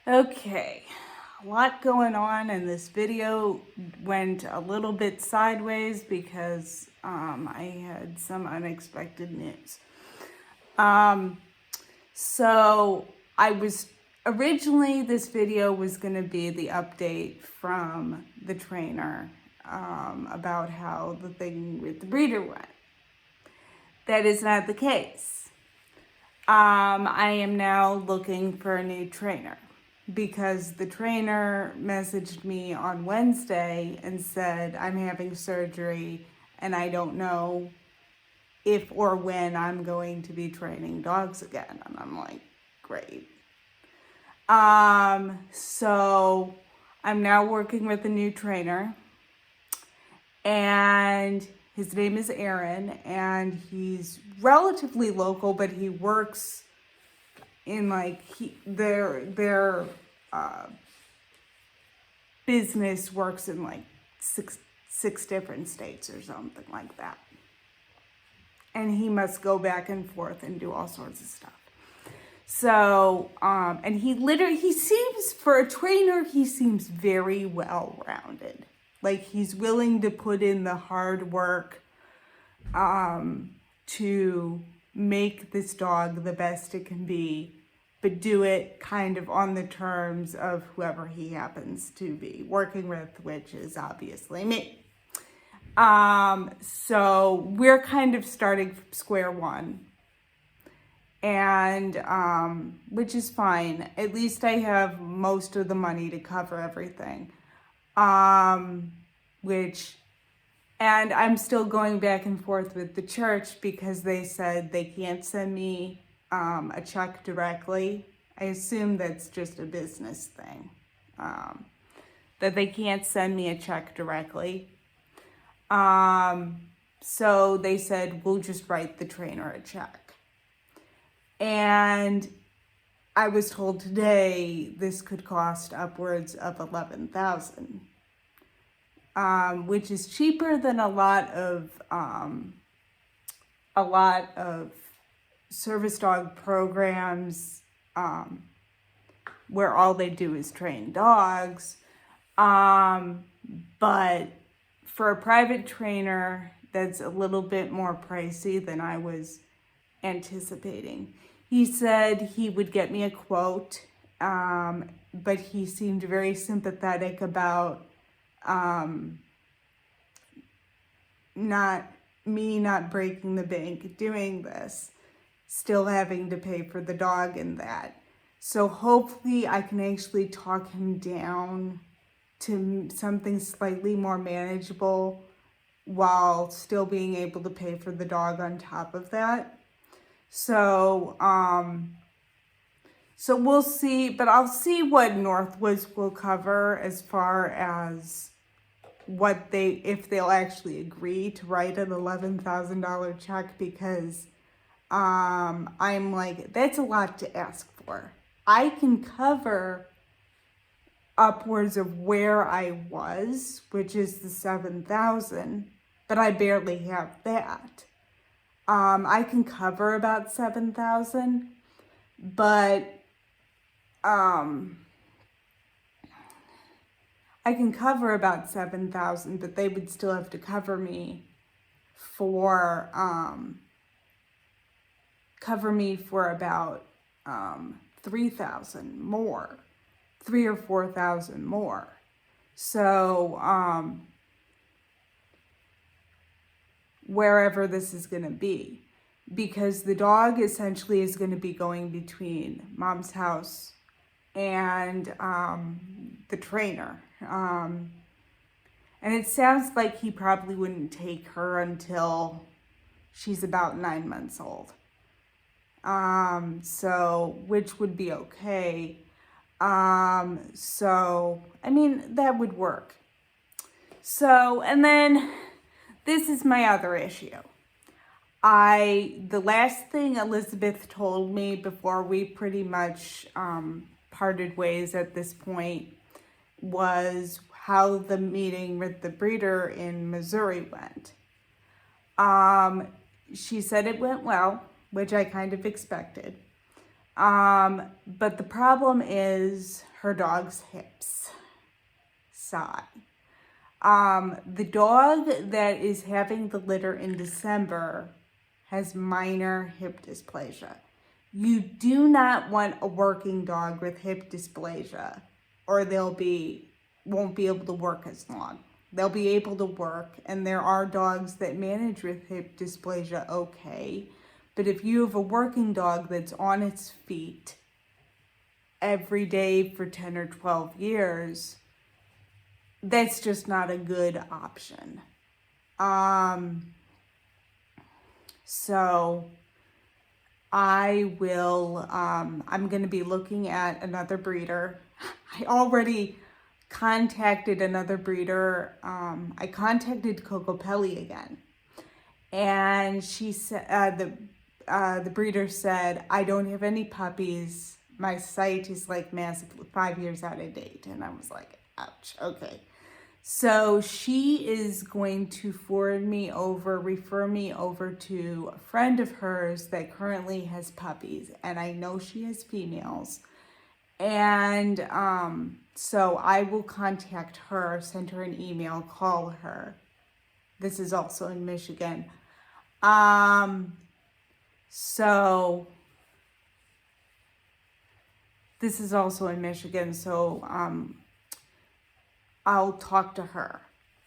Okay, a lot going on, and this video went a little bit sideways because I had some unexpected news. Um, so I was originally, this video was going to be the update from the trainer about how the thing with the breeder went. That is not the case. I am now looking for a new trainer because the trainer messaged me on Wednesday and said, I'm having surgery and I don't know if or when I'm going to be training dogs again. And I'm like, great. So I'm now working with a new trainer, and his name is Aaron, and he's relatively local, but he works in their business works in like six different states or something like that. And he must go back and forth and do all sorts of stuff. So, and he seems, for a trainer, he seems very well-rounded. Like, he's willing to put in the hard work to make this dog the best it can be, but do it kind of on the terms of whoever he happens to be working with, which is obviously me. So we're kind of starting from square one, and which is fine. At least I have most of the money to cover everything. And I'm still going back and forth with the church because they said they can't send me a check directly. I assume that's just a business thing, that they can't send me a check directly. So they said, we'll just write the trainer a check. And I was told today this could cost upwards of $11,000. Which is cheaper than a lot of service dog programs where all they do is train dogs. But for a private trainer, that's a little bit more pricey than I was anticipating. He said he would get me a quote, but he seemed very sympathetic about not breaking the bank doing this, still having to pay for the dog and that. So hopefully I can actually talk him down to something slightly more manageable while still being able to pay for the dog on top of that. So we'll see, but I'll see what Northwoods will cover as far as if they'll actually agree to write an $11,000 check, because I'm like, that's a lot to ask for. I can cover upwards of where I was, which is the $7,000, but I barely have that. I can cover about $7,000, but I can cover about $7,000, but they would still have to cover me for about $3,000 more, $3,000 or $4,000 more. So wherever this is going to be, because the dog essentially is going to be going between mom's house and the trainer. And it sounds like he probably wouldn't take her until she's about 9 months old. So, which would be okay. So, I mean, that would work. So, and then this is my other issue. The last thing Elizabeth told me before we pretty much parted ways at this point was how the meeting with the breeder in Missouri went. She said it went well, which I kind of expected. But the problem is her dog's hips. Sigh. The dog that is having the litter in December has minor hip dysplasia. You do not want a working dog with hip dysplasia, or won't be able to work as long. They'll be able to work, and there are dogs that manage with hip dysplasia okay. But if you have a working dog that's on its feet every day for 10 or 12 years, that's just not a good option. So I'm going to be looking at another breeder. I already contacted another breeder. I contacted Kokopelli again. And she said, the breeder said, I don't have any puppies. My site is like massively 5 years out of date. And I was like, ouch, okay. So she is going to refer me over to a friend of hers that currently has puppies. And I know she has females. And so I will contact her, send her an email, call her. This is also in Michigan. So this is also in Michigan. So I'll talk to her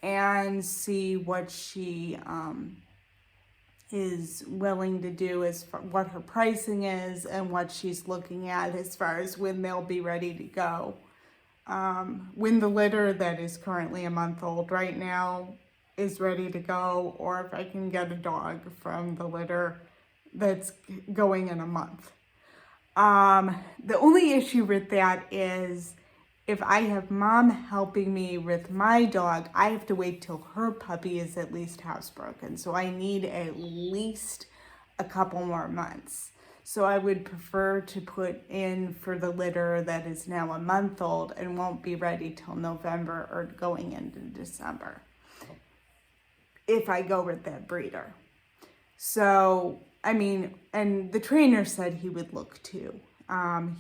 and see what she is willing to do, as far what her pricing is and what she's looking at as far as when they'll be ready to go. When the litter that is currently a month old right now is ready to go, or if I can get a dog from the litter that's going in a month. The only issue with that is if I have mom helping me with my dog, I have to wait till her puppy is at least housebroken. So I need at least a couple more months. So I would prefer to put in for the litter that is now a month old and won't be ready till November or going into December, if I go with that breeder. So, I mean, and the trainer said he would look too.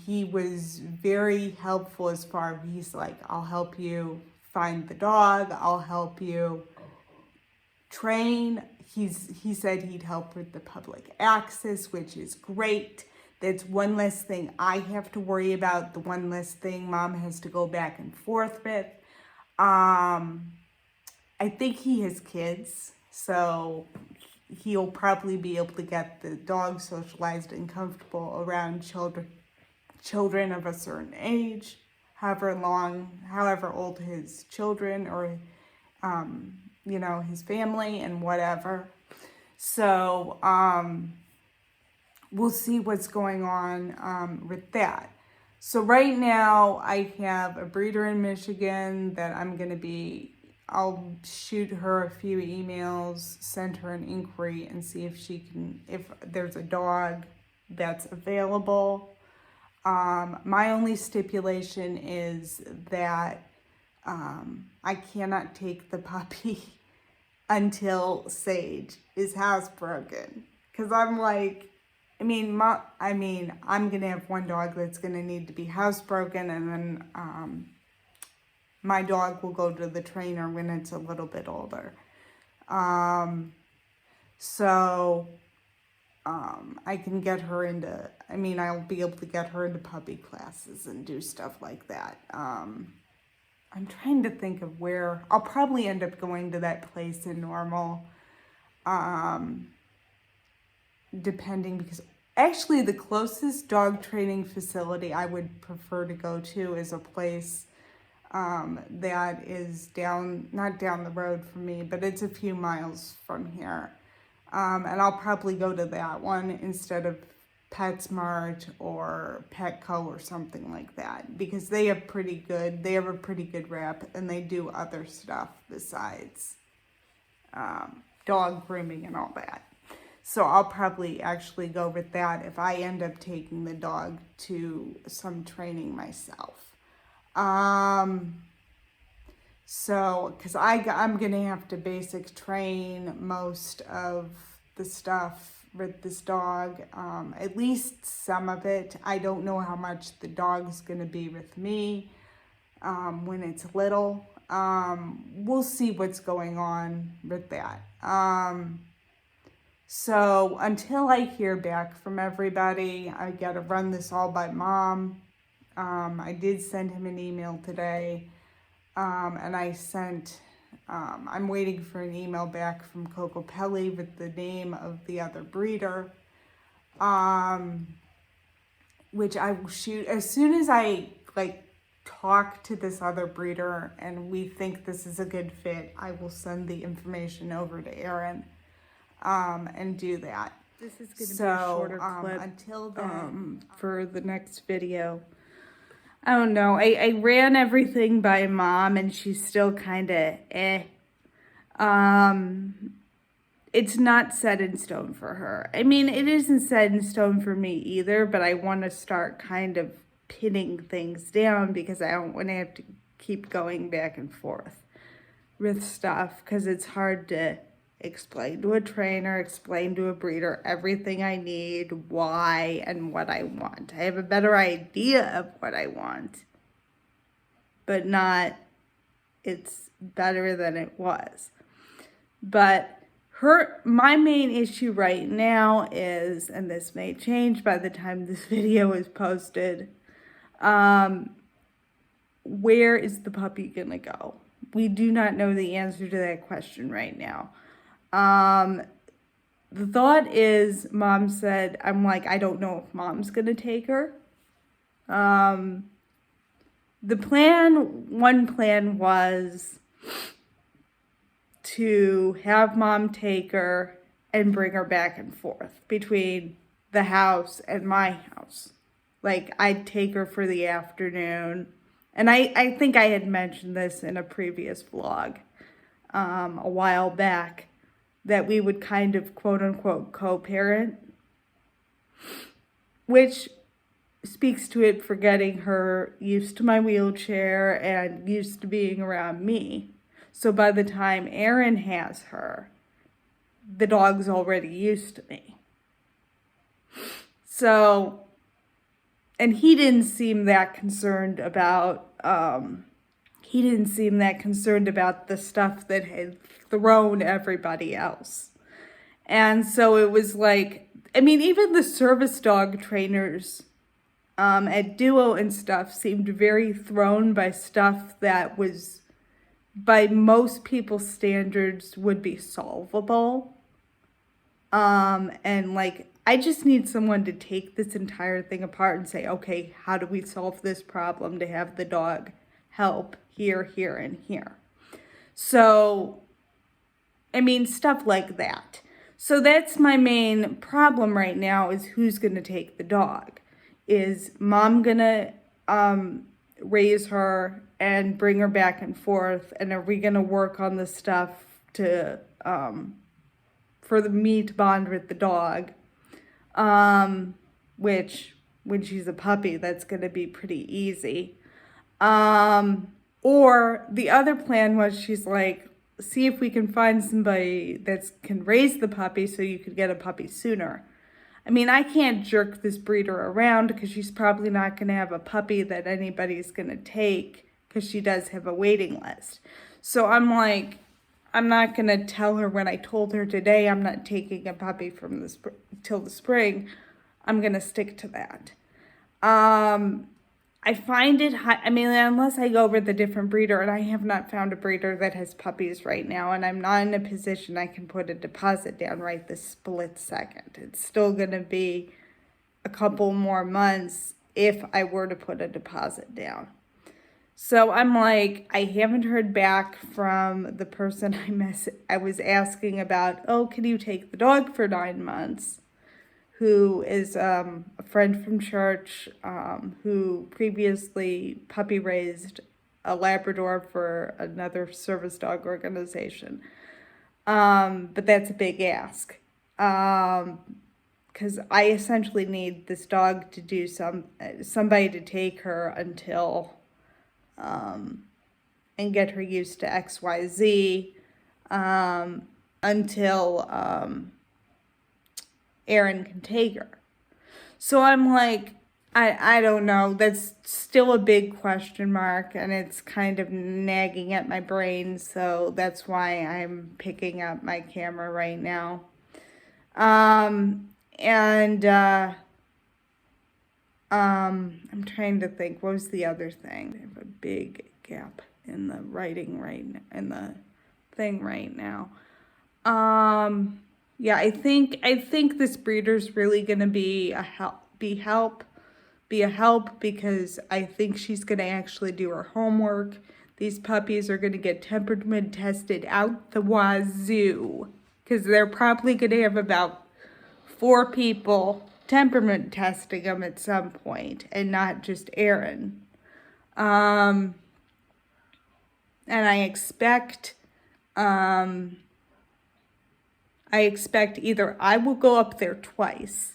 He was very helpful as far as he's like, I'll help you find the dog. I'll help you train. He said he'd help with the public access, which is great. That's one less thing I have to worry about. The one less thing mom has to go back and forth with. I think he has kids, so he'll probably be able to get the dog socialized and comfortable around children of a certain age, however old his children or, his family and whatever. So, we'll see what's going on, with that. So right now I have a breeder in Michigan that I'll shoot her a few emails, send her an inquiry and see if there's a dog that's available. My only stipulation is that I cannot take the puppy until Sage is housebroken. Because I'm like, I'm going to have one dog that's going to need to be housebroken, and then my dog will go to the trainer when it's a little bit older. I can get her into, I'll be able to get her into puppy classes and do stuff like that. I'm trying to think of where. I'll probably end up going to that place in Normal, depending, because actually the closest dog training facility I would prefer to go to is a place that is not down the road from me, but it's a few miles from here. And I'll probably go to that one instead of PetSmart or Petco or something like that, because they have a pretty good rep, and they do other stuff besides dog grooming and all that. So I'll probably actually go with that if I end up taking the dog to some training myself. So, because I'm going to have to basic train most of the stuff with this dog, at least some of it. I don't know how much the dog's going to be with me when it's little. We'll see what's going on with that. So until I hear back from everybody, I got to run this all by Mom. I did send him an email today, and I'm waiting for an email back from Coco Pelli with the name of the other breeder, which I will shoot as soon as I talk to this other breeder and we think this is a good fit. I will send the information over to Aaron and do that. This is going to be a shorter clip until then, for the next video. I don't know. I ran everything by Mom and she's still kind of It's not set in stone for her. I mean, it isn't set in stone for me either, but I want to start kind of pinning things down because I don't want to have to keep going back and forth with stuff because it's hard to explain to a trainer, explain to a breeder everything I need, why, and what I want. I have a better idea of what I want, but not it's better than it was. But my main issue right now is, and this may change by the time this video is posted, where is the puppy gonna go? We do not know the answer to that question right now. The thought is, Mom said, I'm like, I don't know if Mom's gonna take her. One plan was to have Mom take her and bring her back and forth between the house and my house. Like, I'd take her for the afternoon. And I think I had mentioned this in a previous vlog a while back, that we would kind of quote-unquote co-parent, which speaks to it for getting her used to my wheelchair and used to being around me. So by the time Aaron has her, the dog's already used to me. So, and he didn't seem that concerned about the stuff that had thrown everybody else. And so it was like, I mean, even the service dog trainers at Duo and stuff seemed very thrown by stuff that was, by most people's standards, would be solvable. And like, I just need someone to take this entire thing apart and say, okay, how do we solve this problem to have the dog help here, here, and here? So, I mean, stuff like that. So that's my main problem right now, is who's going to take the dog. Is Mom going to raise her and bring her back and forth? And are we going to work on the stuff to for me to bond with the dog? Which, when she's a puppy, that's going to be pretty easy. Or the other plan was, she's like, see if we can find somebody that can raise the puppy so you could get a puppy sooner. I mean, I can't jerk this breeder around because she's probably not going to have a puppy that anybody's going to take, because she does have a waiting list. So I'm like, I'm not going to tell her when I told her today I'm not taking a puppy from till the spring. I'm going to stick to that. I find it, I mean, unless I go with a different breeder, and I have not found a breeder that has puppies right now, and I'm not in a position I can put a deposit down right this split second. It's still going to be a couple more months if I were to put a deposit down. So I'm like, I haven't heard back from the person I was asking about, oh, can you take the dog for 9 months? Who is a friend from church, who previously puppy raised a Labrador for another service dog organization. But that's a big ask. Because I essentially need this dog to do somebody to take her until, and get her used to XYZ, until, Aaron can take her. So I'm like, I don't know. That's still a big question mark, and it's kind of nagging at my brain. So that's why I'm picking up my camera right now. I'm trying to think. What was the other thing? I have a big gap in the writing in the thing right now. Yeah, I think this breeder's really gonna be a help because I think she's gonna actually do her homework. These puppies are gonna get temperament tested out the wazoo because they're probably gonna have about 4 people temperament testing them at some point, and not just Aaron. And I expect either I will go up there twice.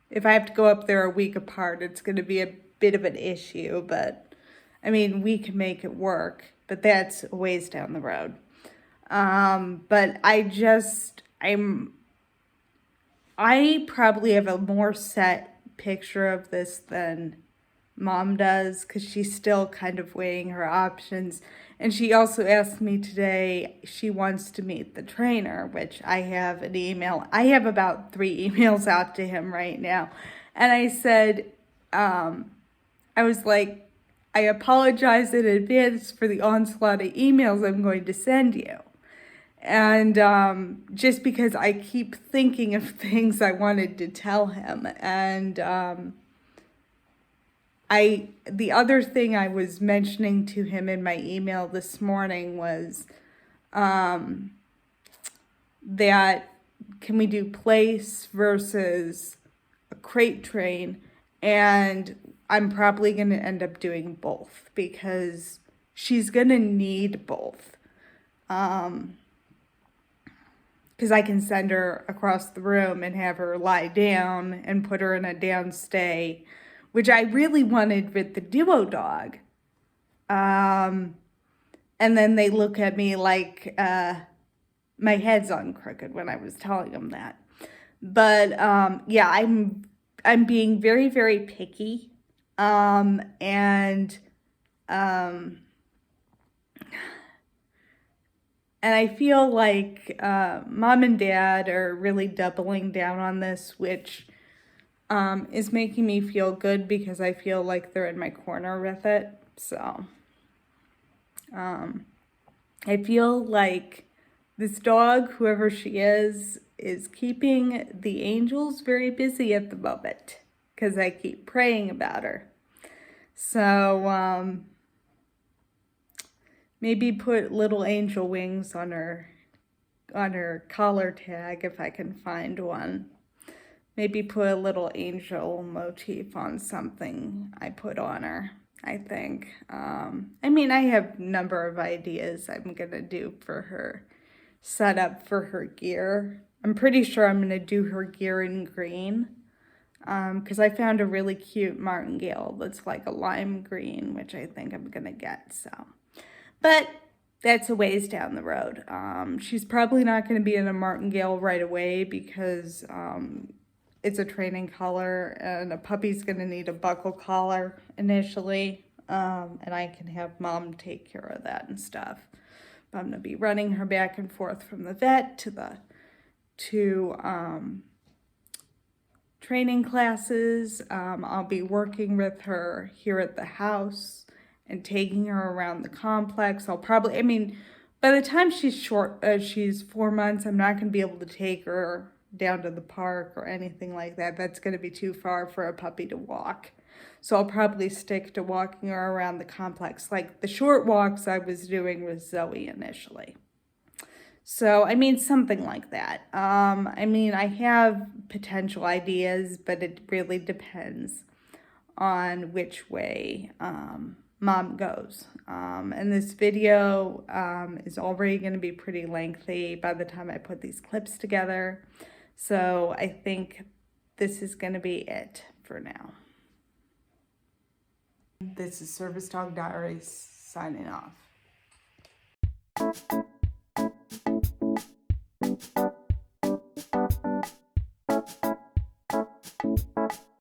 If I have to go up there a week apart, it's going to be a bit of an issue, but I mean, we can make it work, but that's a ways down the road. But I probably have a more set picture of this than Mom does, because she's still kind of weighing her options. And she also asked me today, she wants to meet the trainer, which I have an email. I have about 3 emails out to him right now. And I said, I was like, I apologize in advance for the onslaught of emails I'm going to send you. And just because I keep thinking of things I wanted to tell him. And the other thing I was mentioning to him in my email this morning was that can we do place versus a crate train? And I'm probably going to end up doing both because she's going to need both. Because I can send her across the room and have her lie down and put her in a down stay, which I really wanted with the duo dog. And then they look at me like my head's on crooked when I was telling them that. But yeah, I'm being very, very picky. And I feel like Mom and Dad are really doubling down on this, which is making me feel good because I feel like they're in my corner with it. So I feel like this dog, whoever she is keeping the angels very busy at the moment because I keep praying about her. So maybe put little angel wings on her collar tag if I can find one. Maybe put a little angel motif on something I put on her, I think. I mean, I have a number of ideas I'm going to do for her setup for her gear. I'm pretty sure I'm going to do her gear in green because I found a really cute martingale that's like a lime green, which I think I'm going to get. So, but that's a ways down the road. She's probably not going to be in a martingale right away because it's a training collar, and a puppy's going to need a buckle collar initially, and I can have Mom take care of that and stuff. But I'm going to be running her back and forth from the vet to training classes. I'll be working with her here at the house and taking her around the complex. By the time she's 4 months, I'm not going to be able to take her down to the park or anything like that. That's going to be too far for a puppy to walk. So I'll probably stick to walking her around the complex. Like the short walks I was doing with Zoe initially. So, something like that. I have potential ideas, but it really depends on which way Mom goes. And this video is already going to be pretty lengthy by the time I put these clips together. So I think this is going to be it for now. This is Service Dog Diaries signing off.